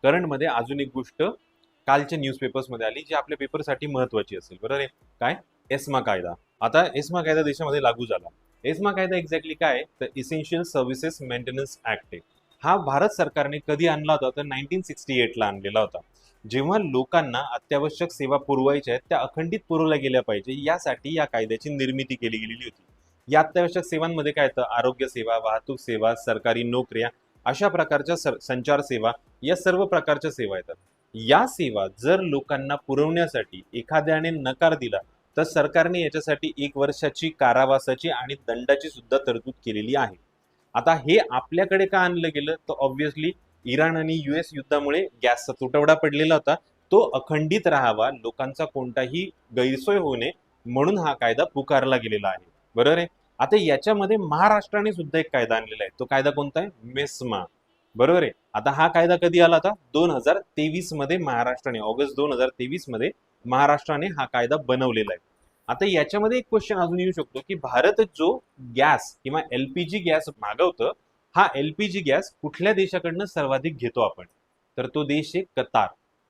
करंटमध्ये अजून एक गोष्ट कालच्या न्यूजपेपर्समध्ये आली जी आपल्या पेपरसाठी महत्वाची असेल, बरोबर आहे. काय? एस्मा कायदा. आता एस्मा कायदा देशामध्ये लागू झाला. एस्मा कायदा एक्झॅक्टली काय तर इसेन्शियल सर्व्हिसेस मेंटेनन्स ऍक्ट आहे. हा भारत सरकारने कधी आणला होता तर 1968 ला आणलेला होता. जेव्हा लोकांना अत्यावश्यक सेवा पुरवायच्या आहेत त्या अखंडित पुरवल्या गेल्या पाहिजे यासाठी या कायद्याची निर्मिती केली गेलेली होती. या अत्यावश्यक सेवांमध्ये काय येतं? आरोग्य सेवा, वाहतूक सेवा, सरकारी नोकऱ्या, अशा प्रकारच्या संचार सेवा, या सर्व प्रकारच्या सेवा येतात. या सेवा जर लोकांना पुरवण्यासाठी एखाद्याने नकार दिला तर सरकारने याच्यासाठी 1 वर्षाची कारावासाची आणि दंडाची सुद्धा तरतूद केलेली आहे. आता हे आपल्याकडे का आणलं गेलं तर ऑब्व्हियसली इराण आणि US युद्धामुळे गॅसचा तुटवडा पडलेला होता. तो अखंडित राहावा, लोकांचा कोणताही गैरसोय होऊ नये म्हणून हा कायदा पुकारला गेलेला आहे, बरोबर आहे. आता याच्यामध्ये महाराष्ट्राने सुद्धा एक कायदा आणलेला आहे. तो कायदा कोणता आहे? मेस्मा, बरोबर आहे. आता हा कायदा कधी आला होता? 2023 मध्ये महाराष्ट्राने, ऑगस्ट 2023 मध्ये महाराष्ट्राने हा कायदा बनवलेला आहे. आता याच्यामध्ये एक क्वेश्चन अजून येऊ शकतो की भारत जो गॅस किंवा LPG गॅस मागवतो, हा LPG गॅस कुठल्या देशाकडनं सर्वाधिक घेतो आपण? तर तो देश आहे कतार.